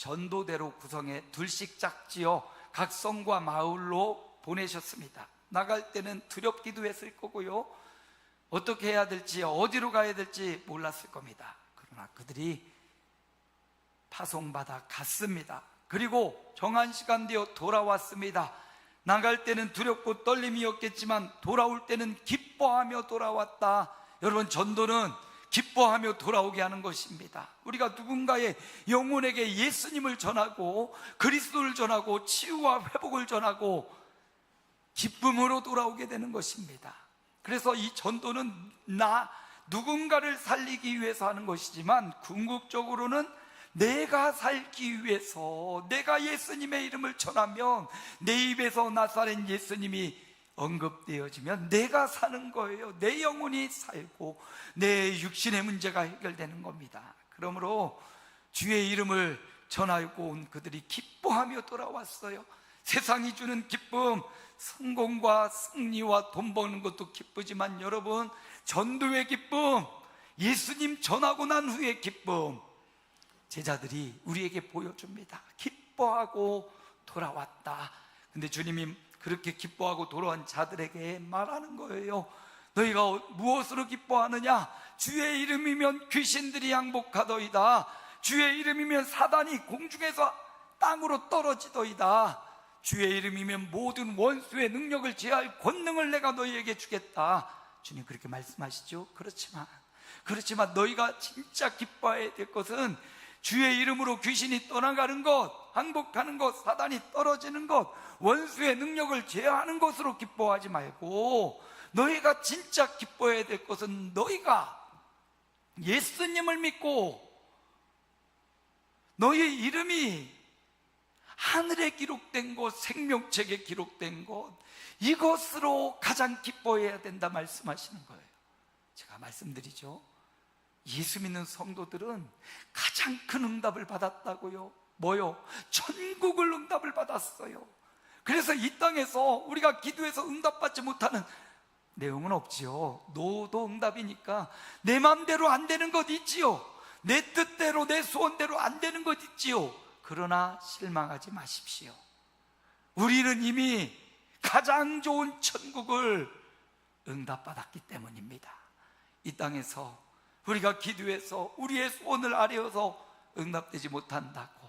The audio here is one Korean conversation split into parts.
전도대로 구성해 둘씩 짝지어 각 성과 마을로 보내셨습니다. 나갈 때는 두렵기도 했을 거고요, 어떻게 해야 될지, 어디로 가야 될지 몰랐을 겁니다. 그러나 그들이 파송받아 갔습니다. 그리고 정한 시간 되어 돌아왔습니다. 나갈 때는 두렵고 떨림이었겠지만 돌아올 때는 기뻐하며 돌아왔다. 여러분, 전도는 기뻐하며 돌아오게 하는 것입니다. 우리가 누군가의 영혼에게 예수님을 전하고 그리스도를 전하고 치유와 회복을 전하고 기쁨으로 돌아오게 되는 것입니다. 그래서 이 전도는 누군가를 살리기 위해서 하는 것이지만 궁극적으로는 내가 살기 위해서, 내가 예수님의 이름을 전하면 내 입에서 나사렛 예수님이 언급되어지면 내가 사는 거예요. 내 영혼이 살고 내 육신의 문제가 해결되는 겁니다. 그러므로 주의 이름을 전하고 온 그들이 기뻐하며 돌아왔어요. 세상이 주는 기쁨, 성공과 승리와 돈 버는 것도 기쁘지만 여러분, 전도의 기쁨, 예수님 전하고 난 후의 기쁨, 제자들이 우리에게 보여줍니다. 기뻐하고 돌아왔다. 근데 주님이 그렇게 기뻐하고 돌아온 자들에게 말하는 거예요. 너희가 무엇으로 기뻐하느냐? 주의 이름이면 귀신들이 항복하더이다. 주의 이름이면 사단이 공중에서 땅으로 떨어지더이다. 주의 이름이면 모든 원수의 능력을 제할 권능을 내가 너희에게 주겠다. 주님 그렇게 말씀하시죠. 그렇지만 너희가 진짜 기뻐해야 될 것은 주의 이름으로 귀신이 떠나가는 것, 항복하는 것, 사단이 떨어지는 것, 원수의 능력을 제어하는 것으로 기뻐하지 말고, 너희가 진짜 기뻐해야 될 것은 너희가 예수님을 믿고 너희의 이름이 하늘에 기록된 것, 생명책에 기록된 것, 이것으로 가장 기뻐해야 된다 말씀하시는 거예요. 제가 말씀드리죠, 예수 믿는 성도들은 가장 큰 응답을 받았다고요. 뭐요? 천국을 응답을 받았어요. 그래서 이 땅에서 우리가 기도해서 응답받지 못하는 내용은 없지요. 노도 응답이니까 내 맘대로 안 되는 것 있지요. 내 뜻대로, 내 소원대로 안 되는 것 있지요. 그러나 실망하지 마십시오. 우리는 이미 가장 좋은 천국을 응답받았기 때문입니다. 이 땅에서 우리가 기도해서 우리의 소원을 아뢰어서 응답되지 못한다고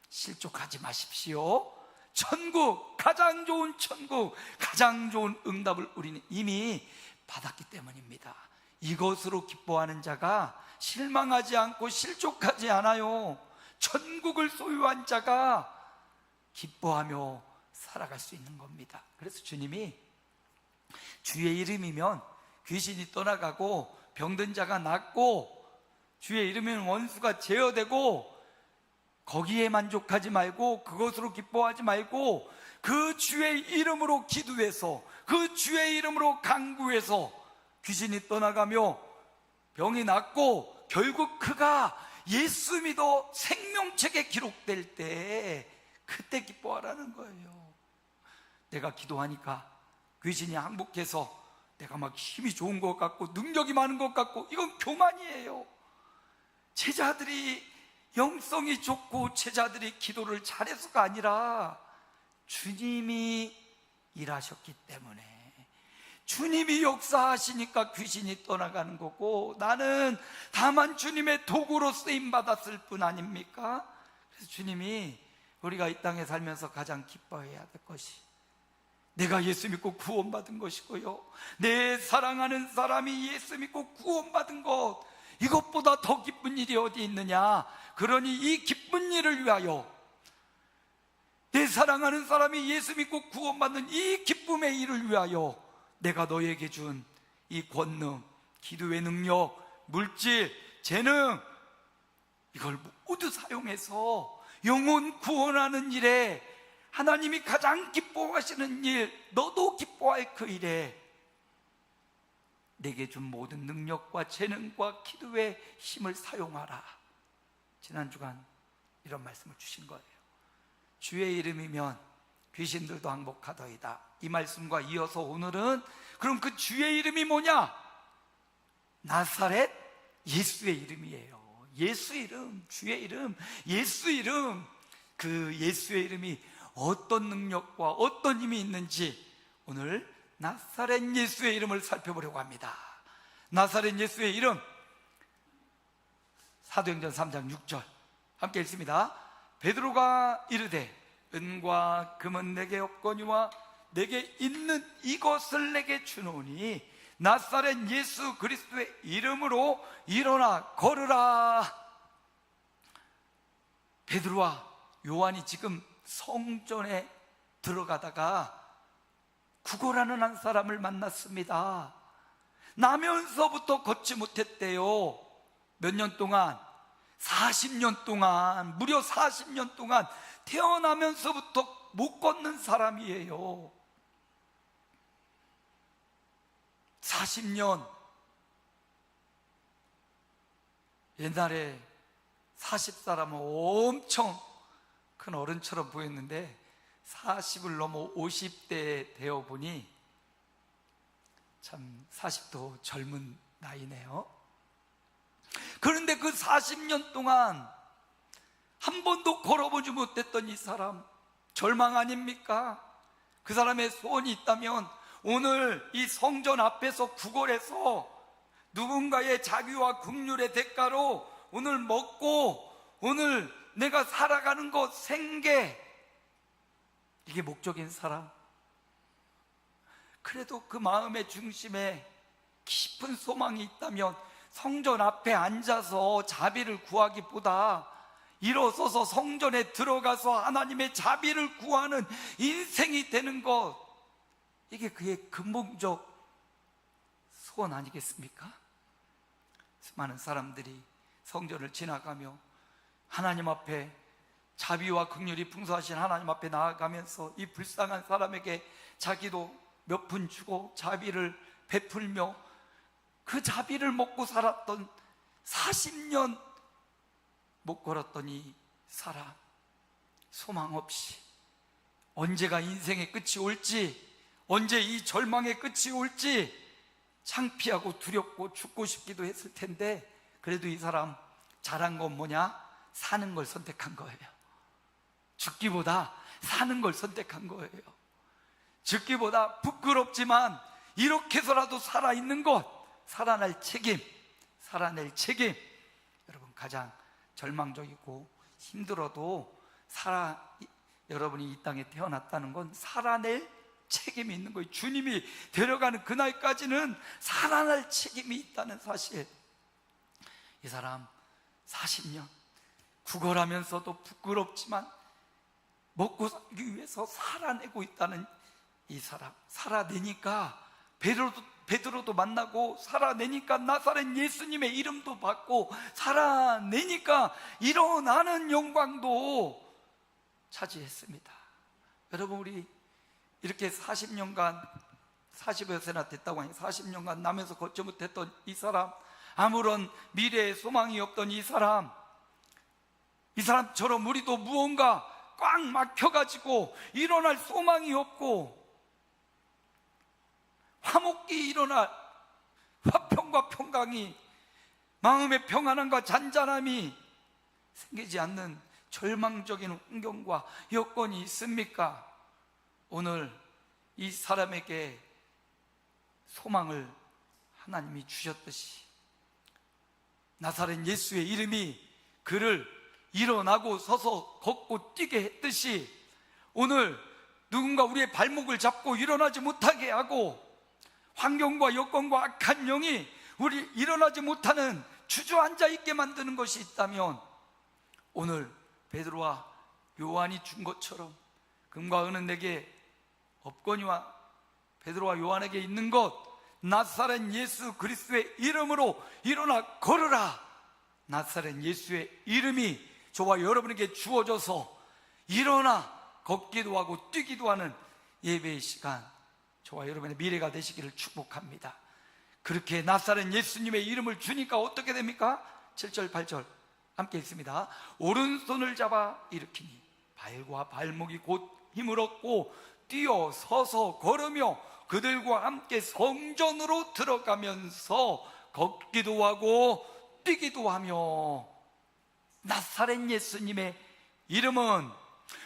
실족하지 마십시오. 천국, 가장 좋은 천국, 가장 좋은 응답을 우리는 이미 받았기 때문입니다. 이것으로 기뻐하는 자가 실망하지 않고 실족하지 않아요. 천국을 소유한 자가 기뻐하며 살아갈 수 있는 겁니다. 그래서 주님이 주의 이름이면 귀신이 떠나가고 병든 자가 낫고 주의 이름이면 원수가 제어되고, 거기에 만족하지 말고 그것으로 기뻐하지 말고 그 주의 이름으로 기도해서, 그 주의 이름으로 간구해서 귀신이 떠나가며 병이 낫고 결국 그가 예수 믿어 생명책에 기록될 때, 그때 기뻐하라는 거예요. 내가 기도하니까 귀신이 항복해서 내가 막 힘이 좋은 것 같고 능력이 많은 것 같고, 이건 교만이에요. 제자들이 영성이 좋고 제자들이 기도를 잘해서가 아니라 주님이 일하셨기 때문에, 주님이 역사하시니까 귀신이 떠나가는 거고, 나는 다만 주님의 도구로 쓰임받았을 뿐 아닙니까? 그래서 주님이 우리가 이 땅에 살면서 가장 기뻐해야 될 것이 내가 예수 믿고 구원받은 것이고요, 내 사랑하는 사람이 예수 믿고 구원받은 것, 이것보다 더 기쁜 일이 어디 있느냐? 그러니 이 기쁜 일을 위하여, 내 사랑하는 사람이 예수 믿고 구원받는 이 기쁨의 일을 위하여 내가 너에게 준 이 권능, 기도의 능력, 물질, 재능, 이걸 모두 사용해서 영혼 구원하는 일에, 하나님이 가장 기뻐하시는 일, 너도 기뻐할 그 일에 내게 준 모든 능력과 재능과 기도의 힘을 사용하라. 지난 주간 이런 말씀을 주신 거예요. 주의 이름이면 귀신들도 항복하더이다. 이 말씀과 이어서 오늘은 그럼 그 주의 이름이 뭐냐? 나사렛 예수의 이름이에요. 예수 이름, 주의 이름, 예수 이름, 그 예수의 이름이 어떤 능력과 어떤 힘이 있는지 오늘 나사렛 예수의 이름을 살펴보려고 합니다. 나사렛 예수의 이름, 사도행전 3장 6절 함께 읽습니다. 베드로가 이르되 은과 금은 내게 없거니와 내게 있는 이것을 내게 주노니 나사렛 예수 그리스도의 이름으로 일어나 걸으라. 베드로와 요한이 지금 성전에 들어가다가 구걸하는 한 사람을 만났습니다. 나면서부터 걷지 못했대요. 몇 년 동안? 40년 동안, 무려 40년 동안 태어나면서부터 못 걷는 사람이에요. 40년. 옛날에 40사람은 엄청 큰 어른처럼 보였는데 40을 넘어 50대 되어 보니 참 40도 젊은 나이네요. 그런데 그 40년 동안 한 번도 걸어보지 못했던 이 사람, 절망 아닙니까? 그 사람의 소원이 있다면 오늘 이 성전 앞에서 구걸해서 누군가의 자비와 긍휼의 대가로 오늘 먹고 오늘 내가 살아가는 것, 생계, 이게 목적인 사람. 그래도 그 마음의 중심에 깊은 소망이 있다면 성전 앞에 앉아서 자비를 구하기보다 일어서서 성전에 들어가서 하나님의 자비를 구하는 인생이 되는 것, 이게 그의 근본적 소원 아니겠습니까? 수많은 사람들이 성전을 지나가며 하나님 앞에 자비와 긍휼이 풍성하신 하나님 앞에 나아가면서 이 불쌍한 사람에게 자기도 몇 푼 주고 자비를 베풀며 그 자비를 먹고 살았던 40년 못 걸었던 이 사람, 소망 없이 언제가 인생의 끝이 올지, 언제 이 절망의 끝이 올지 창피하고 두렵고 죽고 싶기도 했을 텐데 그래도 이 사람 잘한 건 뭐냐? 사는 걸 선택한 거예요. 죽기보다 사는 걸 선택한 거예요. 죽기보다 부끄럽지만 이렇게 해서라도 살아있는 것, 살아낼 책임, 여러분 가장 절망적이고 힘들어도 여러분이 이 땅에 태어났다는 건 살아낼 책임이 있는 거예요. 주님이 데려가는 그날까지는 살아날 책임이 있다는 사실. 이 사람 40년 구걸하면서도 부끄럽지만 먹고 살기 위해서 살아내고 있다는 이 사람, 살아내니까 베드로도 만나고, 살아내니까 나사렛 예수님의 이름도 받고, 살아내니까 일어나는 영광도 차지했습니다. 여러분, 우리 이렇게 40년간 40여 세나 됐다고 하니 40년간 나면서 걷지 못했던 이 사람, 아무런 미래에 소망이 없던 이 사람처럼 우리도 무언가 꽉 막혀가지고 일어날 소망이 없고 화목히 일어날 화평과 평강이, 마음의 평안함과 잔잔함이 생기지 않는 절망적인 환경과 여건이 있습니까? 오늘 이 사람에게 소망을 하나님이 주셨듯이 나사렛 예수의 이름이 그를 일어나고 서서 걷고 뛰게 했듯이 오늘 누군가 우리의 발목을 잡고 일어나지 못하게 하고 환경과 여건과 악한 영이 우리 일어나지 못하는 주저앉아 있게 만드는 것이 있다면 오늘 베드로와 요한이 준 것처럼 금과 은은 내게 없거니와 베드로와 요한에게 있는 것, 나사렛 예수 그리스도의 이름으로 일어나 걸으라. 나사렛 예수의 이름이 저와 여러분에게 주어져서 일어나 걷기도 하고 뛰기도 하는 예배의 시간, 저와 여러분의 미래가 되시기를 축복합니다. 그렇게 나사렛 예수님의 이름을 주니까 어떻게 됩니까? 7절 8절 함께 읽습니다. 오른손을 잡아 일으키니 발과 발목이 곧 힘을 얻고 뛰어 서서 걸으며 그들과 함께 성전으로 들어가면서 걷기도 하고 뛰기도 하며, 나사렛 예수님의 이름은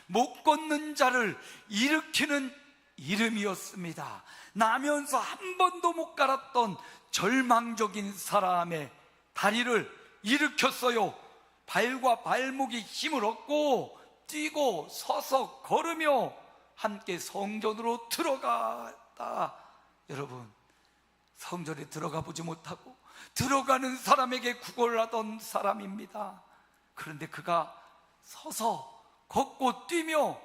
못 걷는 자를 일으키는 이름이었습니다. 나면서 한 번도 못 갈았던 절망적인 사람의 다리를 일으켰어요. 발과 발목이 힘을 얻고 뛰고 서서 걸으며 함께 성전으로 들어갔다. 여러분, 성전에 들어가 보지 못하고 들어가는 사람에게 구걸하던 사람입니다. 그런데 그가 서서 걷고 뛰며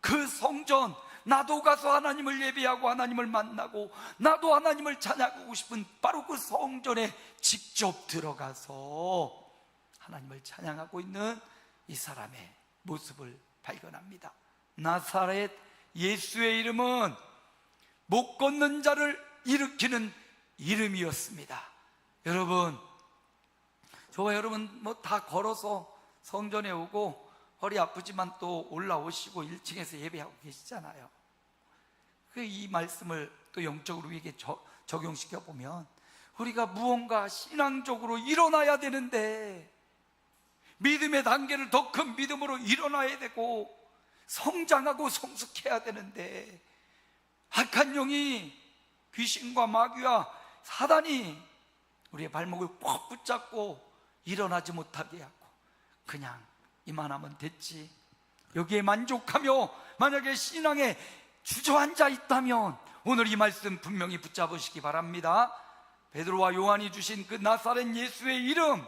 그 성전, 나도 가서 하나님을 예배하고 하나님을 만나고 나도 하나님을 찬양하고 싶은 바로 그 성전에 직접 들어가서 하나님을 찬양하고 있는 이 사람의 모습을 발견합니다. 나사렛 예수의 이름은 못 걷는 자를 일으키는 이름이었습니다. 여러분, 저와 여러분 뭐 다 걸어서 성전에 오고 허리 아프지만 또 올라오시고 1층에서 예배하고 계시잖아요. 이 말씀을 또 영적으로 우리에게 적용시켜 보면 우리가 무언가 신앙적으로 일어나야 되는데, 믿음의 단계를 더 큰 믿음으로 일어나야 되고 성장하고 성숙해야 되는데, 악한 영이, 귀신과 마귀와 사단이 우리의 발목을 꽉 붙잡고 일어나지 못하게 하고 그냥 이만하면 됐지, 여기에 만족하며 만약에 신앙에 주저앉아 있다면 오늘 이 말씀 분명히 붙잡으시기 바랍니다. 베드로와 요한이 주신 그 나사렛 예수의 이름,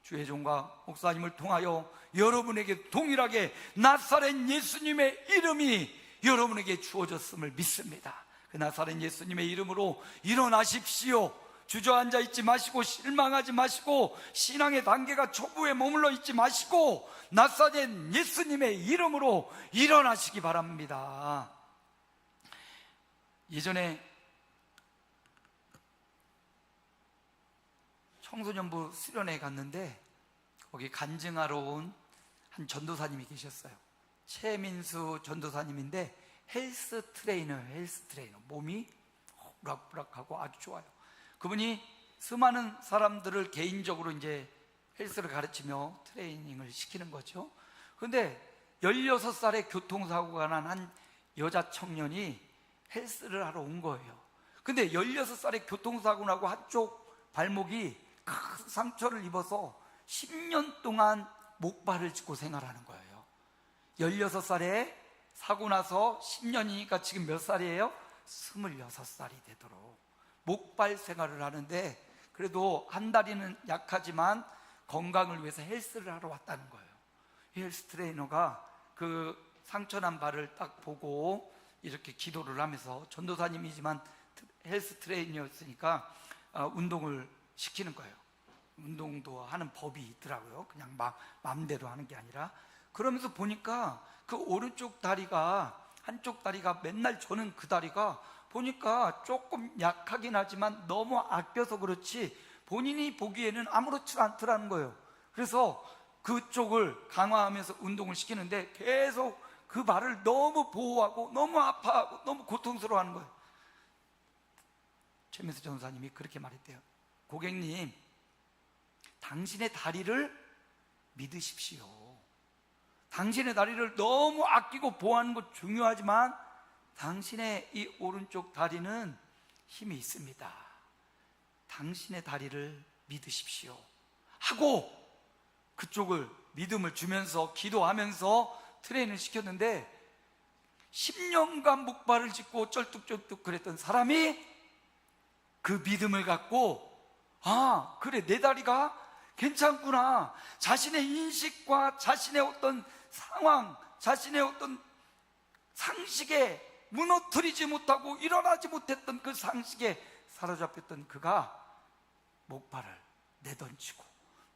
주의 종과 목사님을 통하여 여러분에게 동일하게 나사렛 예수님의 이름이 여러분에게 주어졌음을 믿습니다. 그 나사렛 예수님의 이름으로 일어나십시오. 주저앉아 있지 마시고 실망하지 마시고 신앙의 단계가 초보에 머물러 있지 마시고 나사렛 예수님의 이름으로 일어나시기 바랍니다. 예전에 청소년부 수련회 갔는데 거기 간증하러 온 한 전도사님이 계셨어요. 최민수 전도사님인데 헬스 트레이너, 몸이 우락부락하고 아주 좋아요. 그분이 수많은 사람들을 개인적으로 이제 헬스를 가르치며 트레이닝을 시키는 거죠. 그런데 16살에 교통사고가 난 한 여자 청년이 헬스를 하러 온 거예요. 근데 16살에 교통사고 나고 한쪽 발목이 큰 상처를 입어서 10년 동안 목발을 짚고 생활하는 거예요. 16살에 사고 나서 10년이니까 지금 몇 살이에요? 26살이 되도록 목발 생활을 하는데, 그래도 한 다리는 약하지만 건강을 위해서 헬스를 하러 왔다는 거예요. 헬스 트레이너가 그 상처난 발을 딱 보고 이렇게 기도를 하면서, 전도사님이지만 헬스 트레이너였으니까 운동을 시키는 거예요. 운동도 하는 법이 있더라고요. 그냥 막 마음대로 하는 게 아니라. 그러면서 보니까 그 오른쪽 다리가, 한쪽 다리가, 맨날 저는 그 다리가 보니까 조금 약하긴 하지만 너무 아껴서 그렇지 본인이 보기에는 아무렇지 않더라는 거예요. 그래서 그쪽을 강화하면서 운동을 시키는데 계속 그 발을 너무 보호하고 너무 아파하고 너무 고통스러워하는 거예요. 최민수 전사님이 그렇게 말했대요. 고객님, 당신의 다리를 믿으십시오. 당신의 다리를 너무 아끼고 보호하는 것 중요하지만 당신의 이 오른쪽 다리는 힘이 있습니다. 당신의 다리를 믿으십시오 하고 그쪽을 믿음을 주면서 기도하면서 트레이닝을 시켰는데, 10년간 목발을 짚고 쩔뚝쩔뚝 그랬던 사람이 그 믿음을 갖고, 아, 그래, 내 다리가 괜찮구나, 자신의 인식과 자신의 어떤 상황, 자신의 어떤 상식에 무너뜨리지 못하고 일어나지 못했던 그 상식에 사로잡혔던 그가 목발을 내던지고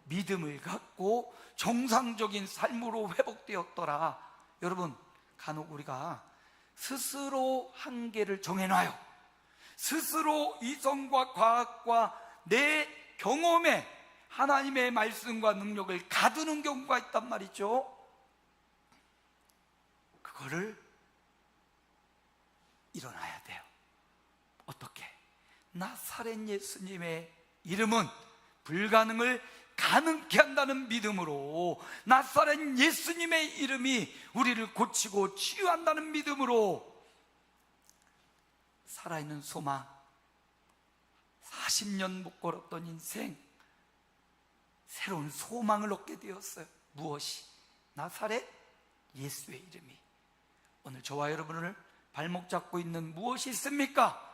믿음을 갖고 정상적인 삶으로 회복되었더라. 여러분, 간혹 우리가 스스로 한계를 정해놔요. 스스로 이성과 과학과 내 경험에 하나님의 말씀과 능력을 가두는 경우가 있단 말이죠. 그거를 일어나야 돼요. 어떻게? 나사렛 예수님의 이름은 불가능을 가능케 한다는 믿음으로, 나사렛 예수님의 이름이 우리를 고치고 치유한다는 믿음으로 살아있는 소망, 40년 못 걸었던 인생, 새로운 소망을 얻게 되었어요. 무엇이? 나사렛 예수의 이름이. 오늘 저와 여러분을 발목 잡고 있는 무엇이 있습니까?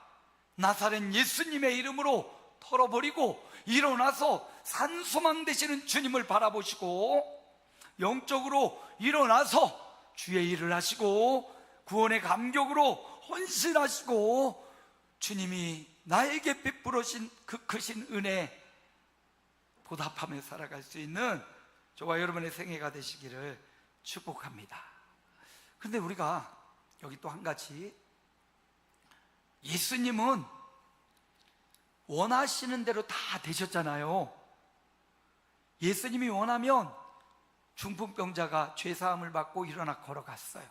나사렛 예수님의 이름으로 털어버리고 일어나서 산소망 되시는 주님을 바라보시고, 영적으로 일어나서 주의 일을 하시고 구원의 감격으로 헌신하시고, 주님이 나에게 베풀으신 그 크신 은혜 보답하며 살아갈 수 있는 저와 여러분의 생애가 되시기를 축복합니다. 그런데 우리가 여기 또 한 가지, 예수님은 원하시는 대로 다 되셨잖아요. 예수님이 원하면 중풍병자가 죄사함을 받고 일어나 걸어갔어요.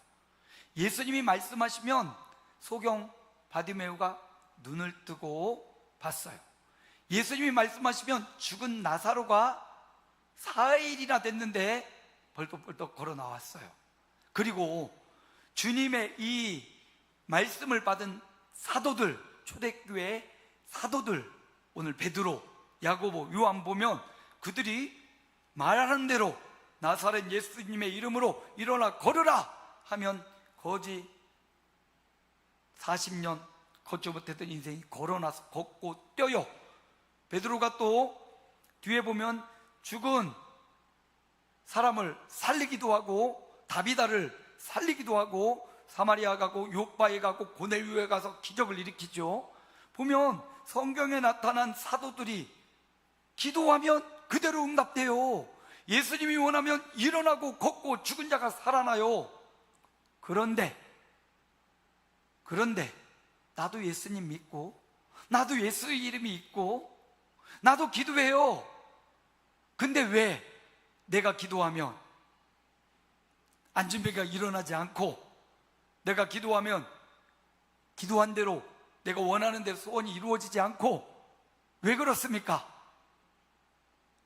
예수님이 말씀하시면 소경 바디메오가 눈을 뜨고 봤어요. 예수님이 말씀하시면 죽은 나사로가 4일이나 됐는데 벌떡벌떡 걸어 나왔어요. 그리고 주님의 이 말씀을 받은 사도들, 초대교회 사도들, 오늘 베드로, 야고보, 요한 보면 그들이 말하는 대로 나사렛 예수님의 이름으로 일어나 걸으라 하면 거지 40년 걷지 못했던 인생이 걸어나서 걷고 뛰어요. 베드로가 또 뒤에 보면 죽은 사람을 살리기도 하고, 다비다를 살리기도 하고, 사마리아 가고 요바에 가고 고넬료에 가서 기적을 일으키죠. 보면 성경에 나타난 사도들이 기도하면 그대로 응답돼요. 예수님이 원하면 일어나고 걷고 죽은 자가 살아나요. 그런데 나도 예수님 믿고, 나도 예수의 이름이 있고, 나도 기도해요. 근데 왜 내가 기도하면 안진뱅이가 일어나지 않고, 내가 기도하면 기도한 대로 내가 원하는 대로 소원이 이루어지지 않고, 왜 그렇습니까?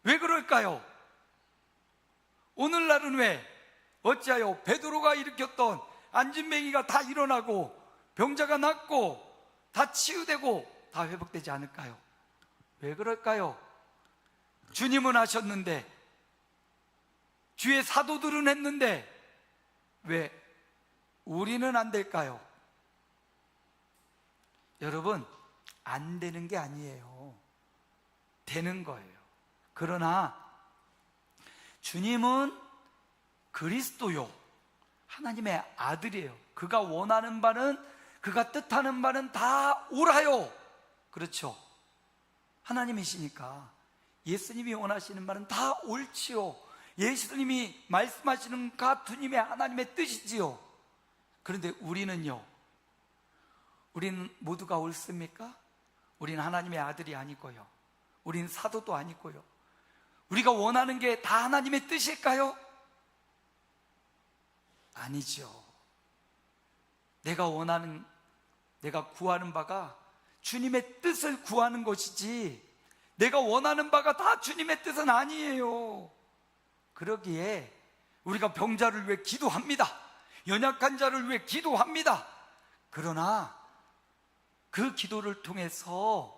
왜 그럴까요? 오늘날은 왜 어찌하여 베드로가 일으켰던 안진뱅이가 다 일어나고 병자가 낫고 다 치유되고 다 회복되지 않을까요? 왜 그럴까요? 주님은 하셨는데, 주의 사도들은 했는데 왜 우리는 안 될까요? 여러분, 안 되는 게 아니에요. 되는 거예요. 그러나 주님은 그리스도요, 하나님의 아들이에요. 그가 원하는 바는, 그가 뜻하는 바는 다 옳아요. 그렇죠? 하나님이시니까 예수님이 원하시는 바는 다 옳지요. 예수님이 말씀하시는 가투님의 하나님의 뜻이지요. 그런데 우리는요, 우리는 모두가 옳습니까? 우리는 하나님의 아들이 아니고요, 우리는 사도도 아니고요, 우리가 원하는 게 다 하나님의 뜻일까요? 아니죠. 내가 원하는, 내가 구하는 바가 주님의 뜻을 구하는 것이지, 내가 원하는 바가 다 주님의 뜻은 아니에요. 그러기에 우리가 병자를 위해 기도합니다. 연약한 자를 위해 기도합니다. 그러나 그 기도를 통해서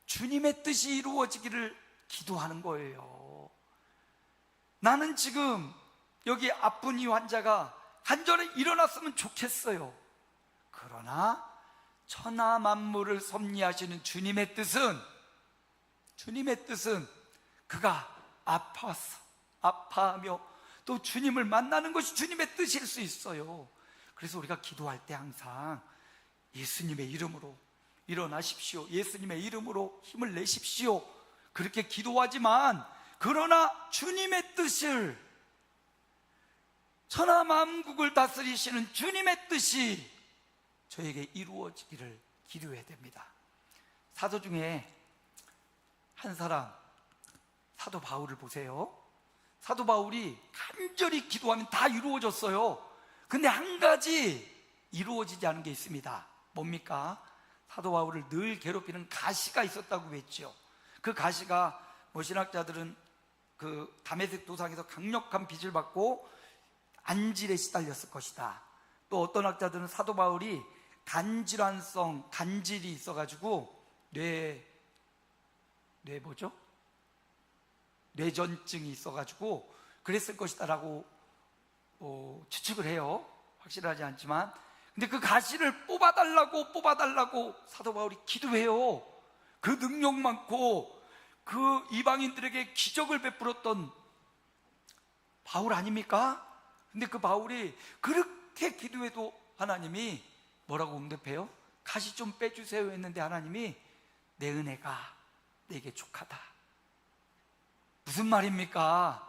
주님의 뜻이 이루어지기를 기도하는 거예요. 나는 지금 여기 아픈 이 환자가 간절히 일어났으면 좋겠어요. 그러나 천하 만물을 섭리하시는 주님의 뜻은 그가 아파하며 또 주님을 만나는 것이 주님의 뜻일 수 있어요. 그래서 우리가 기도할 때 항상 예수님의 이름으로 일어나십시오, 예수님의 이름으로 힘을 내십시오, 그렇게 기도하지만, 그러나 주님의 뜻을, 천하 만국을 다스리시는 주님의 뜻이 저에게 이루어지기를 기도해야 됩니다. 사도 중에 한 사람, 사도 바울을 보세요. 사도 바울이 간절히 기도하면 다 이루어졌어요. 근데 한 가지 이루어지지 않은 게 있습니다. 뭡니까? 사도 바울을 늘 괴롭히는 가시가 있었다고 했죠. 그 가시가 뭐 신학자들은 그 다메섹 도상에서 강력한 빚을 받고 안질에 시달렸을 것이다. 또 어떤 학자들은 사도 바울이 간질환성 간질이 있어가지고 뇌전증이 있어가지고 그랬을 것이다라고 추측을 해요. 확실하지 않지만. 근데 그 가시를 뽑아달라고 사도 바울이 기도해요. 그 능력 많고 그 이방인들에게 기적을 베풀었던 바울 아닙니까? 근데 그 바울이 그렇게 기도해도 하나님이 뭐라고 응답해요? 가시 좀 빼주세요 했는데 하나님이 내 은혜가 내게 족하다. 무슨 말입니까?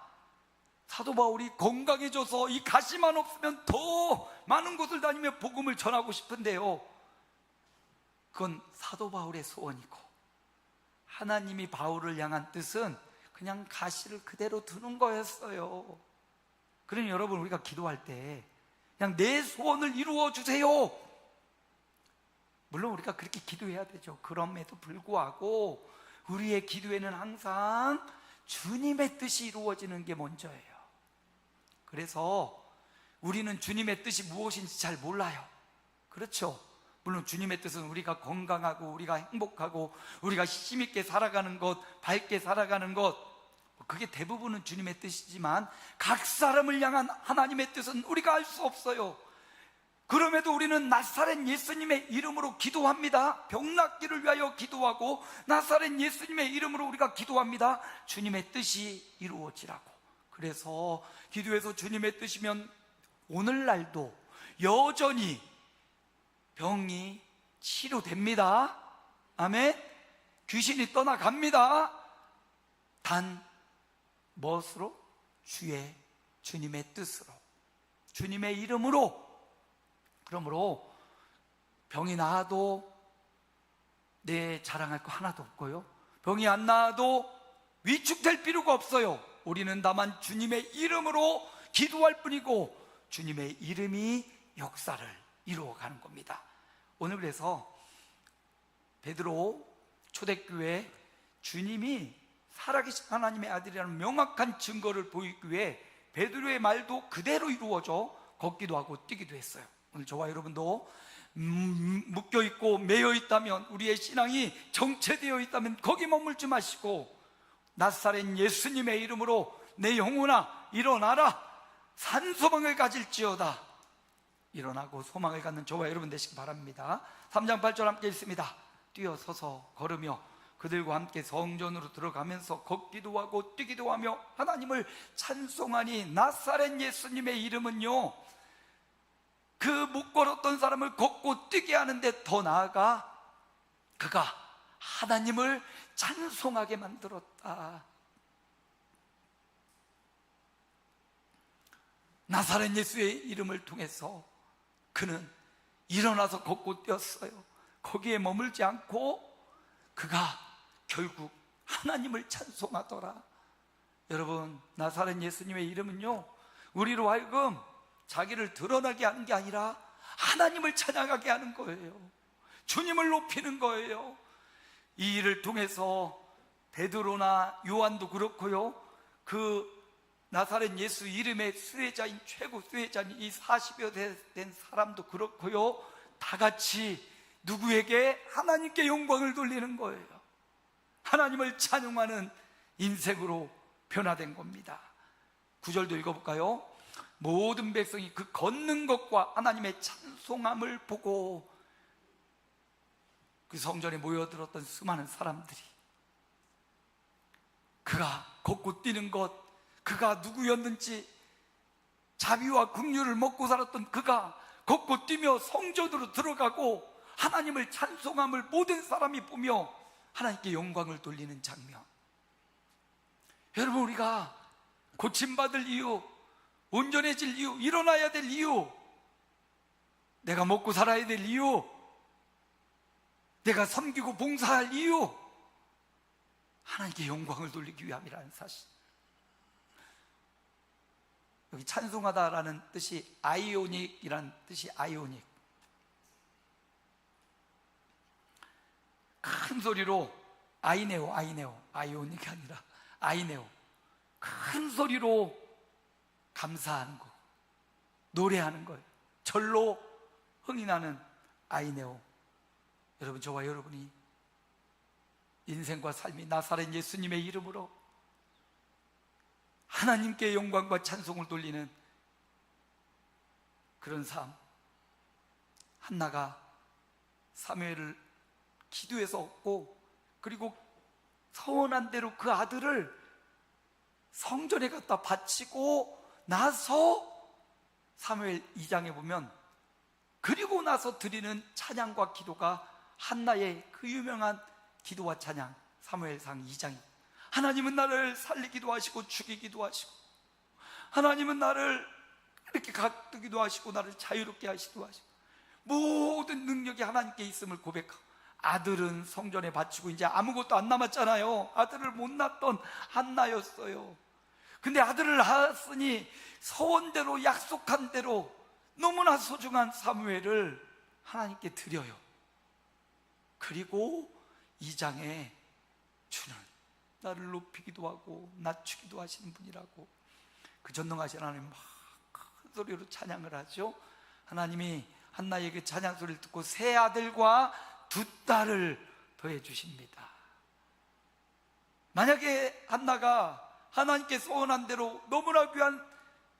사도 바울이 건강해져서 이 가시만 없으면 더 많은 곳을 다니며 복음을 전하고 싶은데요, 그건 사도 바울의 소원이고 하나님이 바울을 향한 뜻은 그냥 가시를 그대로 두는 거였어요. 그러니 여러분, 우리가 기도할 때 그냥 내 소원을 이루어 주세요, 물론 우리가 그렇게 기도해야 되죠. 그럼에도 불구하고 우리의 기도에는 항상 주님의 뜻이 이루어지는 게 먼저예요. 그래서 우리는 주님의 뜻이 무엇인지 잘 몰라요. 그렇죠? 물론 주님의 뜻은 우리가 건강하고 우리가 행복하고 우리가 힘있게 살아가는 것, 밝게 살아가는 것, 그게 대부분은 주님의 뜻이지만 각 사람을 향한 하나님의 뜻은 우리가 알 수 없어요. 그럼에도 우리는 나사렛 예수님의 이름으로 기도합니다. 병 낫기를 위하여 기도하고 나사렛 예수님의 이름으로 우리가 기도합니다. 주님의 뜻이 이루어지라고. 그래서 기도해서 주님의 뜻이면 오늘날도 여전히 병이 치료됩니다. 아멘. 귀신이 떠나갑니다. 단 무엇으로? 주님의 뜻으로, 주님의 이름으로. 그러므로 병이 나아도 내 자랑할 거 하나도 없고요, 병이 안 나아도 위축될 필요가 없어요. 우리는 다만 주님의 이름으로 기도할 뿐이고 주님의 이름이 역사를 이루어가는 겁니다. 오늘 그래서 베드로 초대교회 주님이 살아계신 하나님의 아들이라는 명확한 증거를 보이기 위해 베드로의 말도 그대로 이루어져 걷기도 하고 뛰기도 했어요. 오늘 저와 여러분도 묶여있고 매여있다면, 우리의 신앙이 정체되어 있다면 거기 머물지 마시고 나사렛 예수님의 이름으로 내 영혼아 일어나라, 산소망을 가질지어다. 일어나고 소망을 갖는 저와 여러분 되시기 바랍니다. 3장 8절 함께 읽습니다. 뛰어서서 걸으며 그들과 함께 성전으로 들어가면서 걷기도 하고 뛰기도 하며 하나님을 찬송하니, 나사렛 예수님의 이름은요, 그 못 걸었던 사람을 걷고 뛰게 하는데 더 나아가 그가 하나님을 찬송하게 만들었다. 나사렛 예수의 이름을 통해서 그는 일어나서 걷고 뛰었어요. 거기에 머물지 않고 그가 결국 하나님을 찬송하더라. 여러분, 나사렛 예수님의 이름은요, 우리로 하여금 자기를 드러나게 하는 게 아니라 하나님을 찬양하게 하는 거예요. 주님을 높이는 거예요. 이 일을 통해서 베드로나 요한도 그렇고요, 그 나사렛 예수 이름의 수혜자인, 최고 수혜자인 이 40여 대 된 사람도 그렇고요, 다 같이 누구에게? 하나님께 영광을 돌리는 거예요. 하나님을 찬양하는 인생으로 변화된 겁니다. 9절도 읽어볼까요? 모든 백성이 그 걷는 것과 하나님의 찬송함을 보고, 그 성전에 모여들었던 수많은 사람들이 그가 걷고 뛰는 것, 그가 누구였는지, 자비와 긍휼을 먹고 살았던 그가 걷고 뛰며 성전으로 들어가고 하나님을 찬송함을 모든 사람이 보며 하나님께 영광을 돌리는 장면. 여러분, 우리가 고침받을 이유, 온전해질 이유, 일어나야 될 이유, 내가 먹고 살아야 될 이유, 내가 섬기고 봉사할 이유, 하나님께 영광을 돌리기 위함이라는 사실. 여기 찬송하다라는 뜻이 아이오닉이라는 뜻이, 아이오닉, 큰 소리로 아이네오, 아이오닉이 아니라 아이네오, 큰 소리로 감사하는 거, 노래하는 거예요. 절로 흥이 나는 아이네오. 여러분, 저와 여러분이 인생과 삶이 나사렛 예수님의 이름으로 하나님께 영광과 찬송을 돌리는 그런 삶. 한나가 사무엘을 기도해서 얻고, 그리고 서원한 대로 그 아들을 성전에 갖다 바치고 나서 사무엘 2장에 보면, 그리고 나서 드리는 찬양과 기도가 한나의 그 유명한 기도와 찬양, 사무엘상 2장이, 하나님은 나를 살리기도 하시고 죽이기도 하시고, 하나님은 나를 이렇게 가두기도 하시고 나를 자유롭게 하시기도 하시고, 모든 능력이 하나님께 있음을 고백하고, 아들은 성전에 바치고 이제 아무것도 안 남았잖아요. 아들을 못 낳았던 한나였어요. 근데 아들을 낳았으니 서원대로, 약속한 대로 너무나 소중한 사무엘을 하나님께 드려요. 그리고 2장에 주는 나를 높이기도 하고 낮추기도 하시는 분이라고, 그 전능하신 하나님 막 큰 소리로 찬양을 하죠. 하나님이 한나의 그 찬양 소리를 듣고 세 아들과 두 딸을 더해 주십니다. 만약에 한나가 하나님께 소원한 대로 너무나 귀한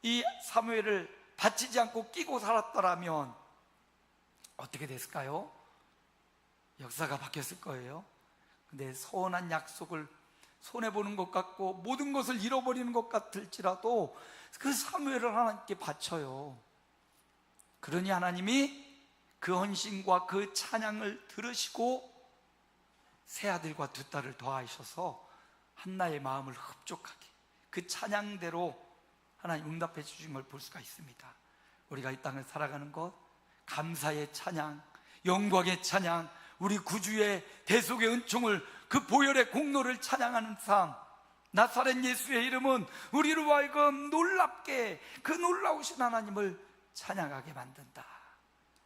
이 사무엘을 바치지 않고 끼고 살았더라면 어떻게 됐을까요? 역사가 바뀌었을 거예요. 근데 소원한 약속을 손해보는 것 같고 모든 것을 잃어버리는 것 같을지라도 그 사무엘을 하나님께 바쳐요. 그러니 하나님이 그 헌신과 그 찬양을 들으시고 세 아들과 두 딸을 더하셔서 한나의 마음을 흡족하게 그 찬양대로 하나님 응답해 주신 걸 볼 수가 있습니다. 우리가 이 땅을 살아가는 것, 감사의 찬양, 영광의 찬양, 우리 구주의 대속의 은총을, 그 보혈의 공로를 찬양하는 삶, 나사렛 예수의 이름은 우리로 하여금 놀랍게 그 놀라우신 하나님을 찬양하게 만든다.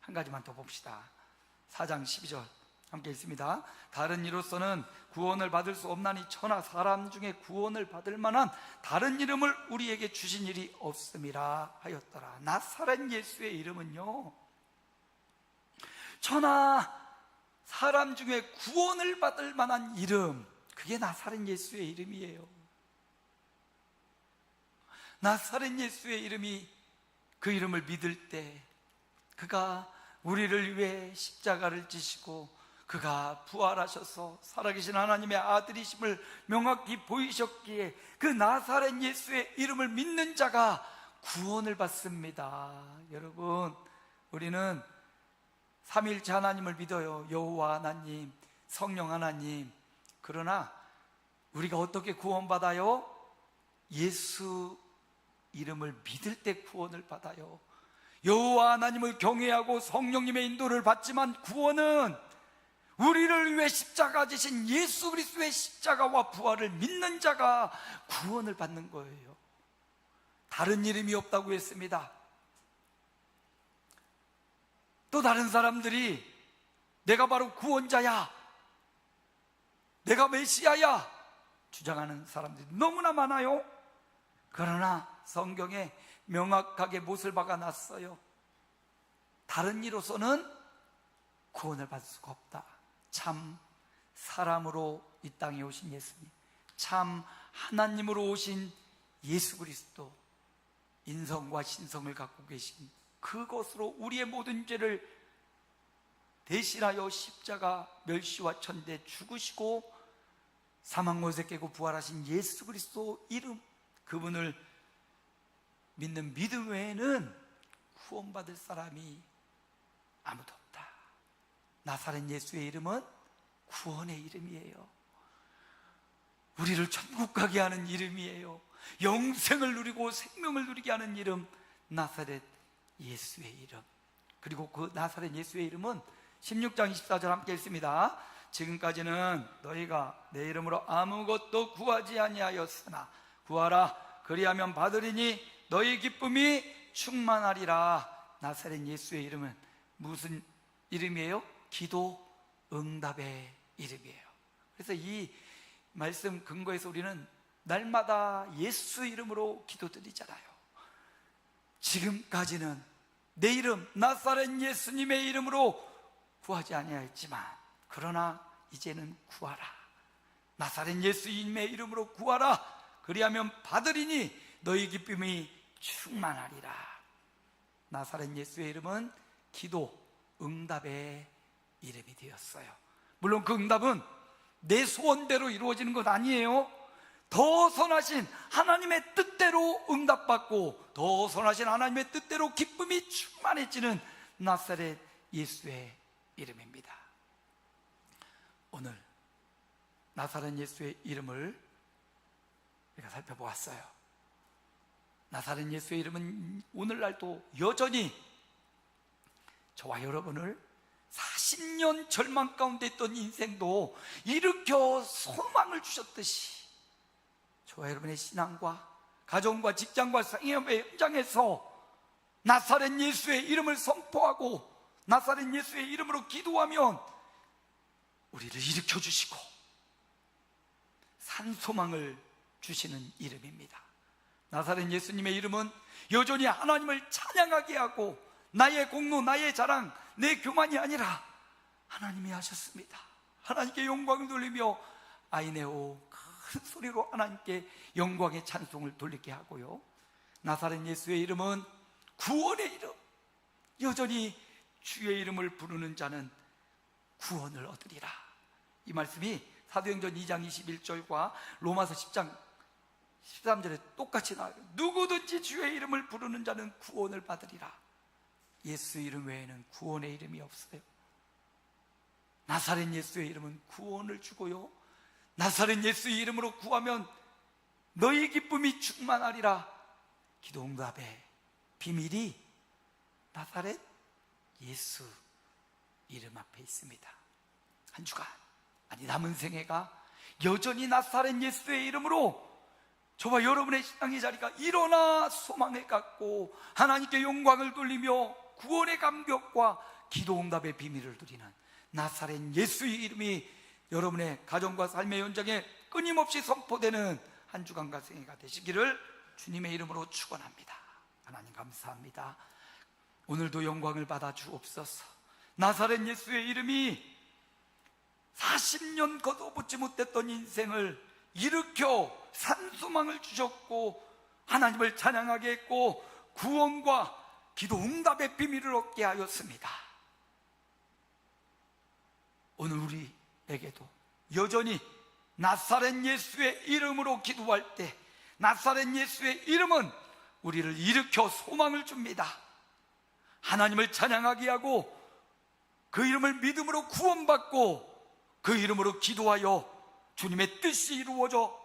한 가지만 더 봅시다. 4장 12절 함께 읽습니다. 다른 이로서는 구원을 받을 수 없나니 천하 사람 중에 구원을 받을 만한 다른 이름을 우리에게 주신 일이 없음이라 하였더라. 나사렛 예수의 이름은요, 천하 사람 중에 구원을 받을 만한 이름, 그게 나사렛 예수의 이름이에요. 나사렛 예수의 이름이, 그 이름을 믿을 때 그가 우리를 위해 십자가를 지시고 그가 부활하셔서 살아계신 하나님의 아들이심을 명확히 보이셨기에 그 나사렛 예수의 이름을 믿는 자가 구원을 받습니다. 여러분, 우리는 삼위일체 하나님을 믿어요. 여호와 하나님, 성령 하나님. 그러나 우리가 어떻게 구원받아요? 예수 이름을 믿을 때 구원을 받아요. 여호와 하나님을 경외하고 성령님의 인도를 받지만 구원은 우리를 위해 십자가 지신 예수 그리스도의 십자가와 부활을 믿는 자가 구원을 받는 거예요. 다른 이름이 없다고 했습니다. 또 다른 사람들이 내가 바로 구원자야, 내가 메시아야 주장하는 사람들이 너무나 많아요. 그러나 성경에 명확하게 못을 박아놨어요. 다른 이로서는 구원을 받을 수가 없다. 참 사람으로 이 땅에 오신 예수님, 참 하나님으로 오신 예수 그리스도, 인성과 신성을 갖고 계신 그것으로 우리의 모든 죄를 대신하여 십자가 멸시와 천대 죽으시고 사망 못에 깨고 부활하신 예수 그리스도 이름, 그분을 믿는 믿음 외에는 구원받을 사람이 아무도 없다. 나사렛 예수의 이름은 구원의 이름이에요. 우리를 천국 가게 하는 이름이에요. 영생을 누리고 생명을 누리게 하는 이름, 나사렛 예수의 이름. 그리고 그 나사렛 예수의 이름은 16장 24절 함께 읽습니다. 지금까지는 너희가 내 이름으로 아무것도 구하지 아니하였으나 구하라, 그리하면 받으리니 너희 기쁨이 충만하리라. 나사렛 예수의 이름은 무슨 이름이에요? 기도 응답의 이름이에요. 그래서 이 말씀 근거에서 우리는 날마다 예수 이름으로 기도드리잖아요. 지금까지는 내 이름 나사렛 예수님의 이름으로 구하지 아니하였지만 그러나 이제는 구하라. 나사렛 예수님의 이름으로 구하라. 그리하면 받으리니 너희 기쁨이 충만하리라. 나사렛 예수의 이름은 기도 응답의 이름이 되었어요. 물론 그 응답은 내 소원대로 이루어지는 것 아니에요. 더 선하신 하나님의 뜻대로 응답받고 더 선하신 하나님의 뜻대로 기쁨이 충만해지는 나사렛 예수의 이름입니다. 오늘 나사렛 예수의 이름을 우리가 살펴보았어요. 나사렛 예수의 이름은 오늘날도 여전히 저와 여러분을 40년 절망 가운데 있던 인생도 일으켜 소망을 주셨듯이 저와 여러분의 신앙과 가정과 직장과 생애의 현장에서 나사렛 예수의 이름을 선포하고 나사렛 예수의 이름으로 기도하면 우리를 일으켜 주시고 산소망을 주시는 이름입니다. 나사렛 예수님의 이름은 여전히 하나님을 찬양하게 하고 나의 공로, 나의 자랑, 내 교만이 아니라 하나님이 하셨습니다. 하나님께 영광을 돌리며 아이네오 큰 소리로 하나님께 영광의 찬송을 돌리게 하고요. 나사렛 예수의 이름은 구원의 이름. 여전히 주의 이름을 부르는 자는 구원을 얻으리라. 이 말씀이 사도행전 2장 21절과 로마서 10장 13절에 똑같이 나와요. 누구든지 주의 이름을 부르는 자는 구원을 받으리라. 예수 이름 외에는 구원의 이름이 없어요. 나사렛 예수의 이름은 구원을 주고요, 나사렛 예수의 이름으로 구하면 너희 기쁨이 충만하리라. 기도 응답의 비밀이 나사렛 예수 이름 앞에 있습니다. 한 주간, 아니 남은 생애가 여전히 나사렛 예수의 이름으로 저와 여러분의 신앙의 자리가 일어나 소망을 갖고 하나님께 영광을 돌리며 구원의 감격과 기도 응답의 비밀을 누리는 나사렛 예수의 이름이 여러분의 가정과 삶의 현장에 끊임없이 선포되는 한 주간과 생애가 되시기를 주님의 이름으로 축원합니다. 하나님 감사합니다. 오늘도 영광을 받아 주옵소서. 나사렛 예수의 이름이 40년 거둬보지 못했던 인생을 일으켜 산소망을 주셨고 하나님을 찬양하게 했고 구원과 기도 응답의 비밀을 얻게 하였습니다. 오늘 우리에게도 여전히 나사렛 예수의 이름으로 기도할 때 나사렛 예수의 이름은 우리를 일으켜 소망을 줍니다. 하나님을 찬양하게 하고 그 이름을 믿음으로 구원받고 그 이름으로 기도하여 주님의 뜻이 이루어져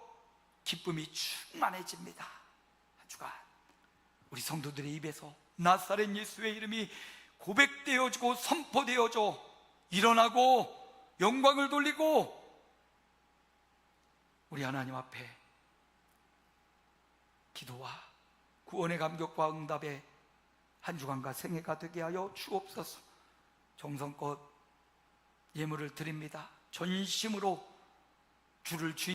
기쁨이 충만해집니다. 한 주간 우리 성도들의 입에서 나사렛 예수의 이름이 고백되어지고 선포되어져 일어나고 영광을 돌리고 우리 하나님 앞에 기도와 구원의 감격과 응답의 한 주간과 생애가 되게 하여 주옵소서. 정성껏 예물을 드립니다. 전심으로 주를 주인